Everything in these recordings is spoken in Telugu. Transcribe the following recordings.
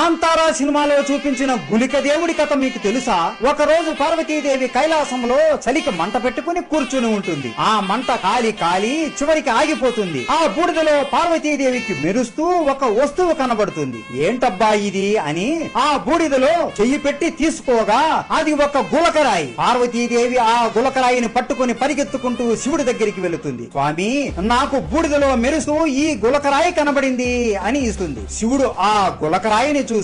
కాంతారా సినిమాలో చూపించిన గుళిక దేవుడి కథ మీకు తెలుసా? ఒక రోజు పార్వతీదేవి కైలాసంలో చలికి మంట పెట్టుకుని కూర్చుని ఉంటుంది. ఆ మంట కాలి కాలి చివరికి ఆగిపోతుంది. ఆ బూడిదలో పార్వతీదేవికి మెరుస్తూ ఒక వస్తువు కనబడుతుంది. ఏంటబ్బా ఇది అని ఆ బూడిదలో చెయ్యి పెట్టి తీసుకోగా అది ఒక గులకరాయి. పార్వతీదేవి ఆ గులకరాయిని పట్టుకుని పరిగెత్తుకుంటూ శివుడి దగ్గరికి వెళుతుంది. స్వామి, నాకు బూడిదలో మెరుస్తూ ఈ గులకరాయి కనబడింది అని ఇస్తుంది. శివుడు ఆ గులకరాయిని చూసి,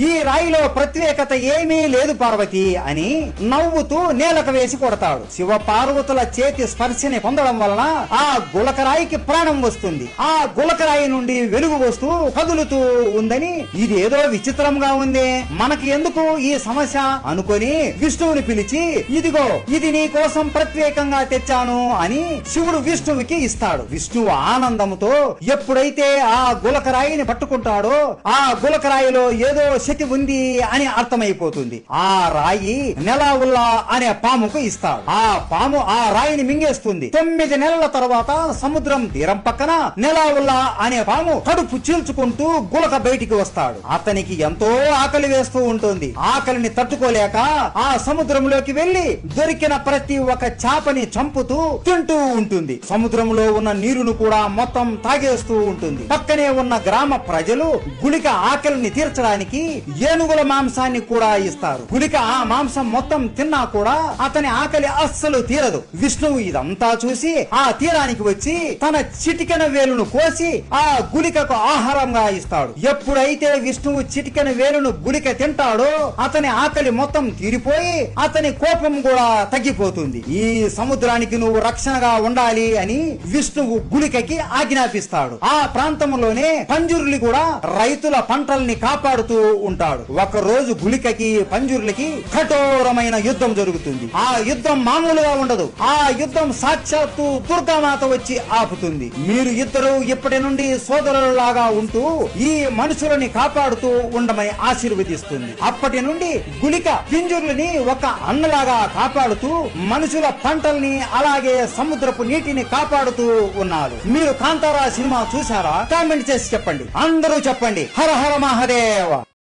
ఈ రాయిలో ప్రత్యేకత ఏమీ లేదు పార్వతి అని నవ్వుతూ నేలకు వేసి కొడతాడు. శివ పార్వతుల చేతి స్పర్శని పొందడం వలన ఆ గులకరాయికి ప్రాణం వస్తుంది. ఆ గులకరాయి నుండి వెలుగు వస్తూ కదులుతూ ఉందని, ఇదేదో విచిత్రంగా ఉంది, మనకి ఎందుకు ఈ సమస్య అనుకొని విష్ణువుని పిలిచి, ఇదిగో ఇది నీ కోసం ప్రత్యేకంగా తెచ్చాను అని శివుడు విష్ణువుకి ఇస్తాడు. విష్ణువు ఆనందంతో ఎప్పుడైతే ఆ గులకరాయిని పట్టుకుంటాడో ఆ గులకరాయిలో ఏదో శక్తి ఉంది అని అర్థమైపోతుంది. ఆ రాయి నెలావుల్లా అనే పాముకు ఇస్తాడు. ఆ పాము ఆ రాయిని మింగేస్తుంది. 9 నెలల తర్వాత సముద్రం తీరం పక్కన నెలావుల్లా అనే పాము కడుపు చీల్చుకుంటూ గులక బయటికి వస్తాడు. అతనికి ఎంతో ఆకలి వేస్తూ ఉంటుంది. ఆకలిని తట్టుకోలేక ఆ సముద్రంలోకి వెళ్లి దొరికిన ప్రతి ఒక్క చేపని చంపుతూ తింటూ ఉంటుంది. సముద్రంలో ఉన్న నీరును కూడా మొత్తం తాగేస్తూ ఉంటుంది. పక్కనే ఉన్న గ్రామ ప్రజలు గుళిక ఆకలిని తీర్చడానికి ఏనుగుల మాంసాన్ని కూడా ఇస్తారు. గుళిక ఆ మాంసం మొత్తం తిన్నా కూడా అతని ఆకలి అస్సలు తీరదు. విష్ణువు ఇదంతా చూసి ఆ తీరానికి వచ్చి తన చిటికెన వేలును కోసి ఆ గుళికకు ఆహారంగా ఇస్తాడు. ఎప్పుడైతే విష్ణువు చిటికెన వేలును గుళిక తింటాడో అతని ఆకలి మొత్తం తీరిపోయి అతని కోపం కూడా తగ్గిపోతుంది. ఈ సముద్రానికి నువ్వు రక్షణగా ఉండాలి అని విష్ణువు గుళికకి ఆజ్ఞాపిస్తాడు. ఆ ప్రాంతంలోనే పంజురులు కూడా రైతుల పంటల్ని కాపాడుతూ ఉంటాడు. ఒక రోజు గుళికకి పంజుర్లకి కఠోరమైన యుద్ధం జరుగుతుంది. ఆ యుద్ధం మామూలుగా ఉండదు. ఆ యుద్ధం సాక్షాత్తు దుర్గామాత వచ్చి ఆపుతుంది. మీరు ఇద్దరు ఇప్పటి నుండి సోదరులాగా ఉంటూ ఈ మనుషులని కాపాడుతూ ఉండమని ఆశీర్వదిస్తుంది. అప్పటి నుండి గుళిక పింజుర్లని ఒక అన్నలాగా కాపాడుతూ మనుషుల పంటల్ని అలాగే సముద్రపు నీటిని కాపాడుతూ ఉన్నారు. మీరు కాంతారా సినిమా చూసారా? కామెంట్ చేసి చెప్పండి. అందరూ చెప్పండి. హర హర మహాదేవ.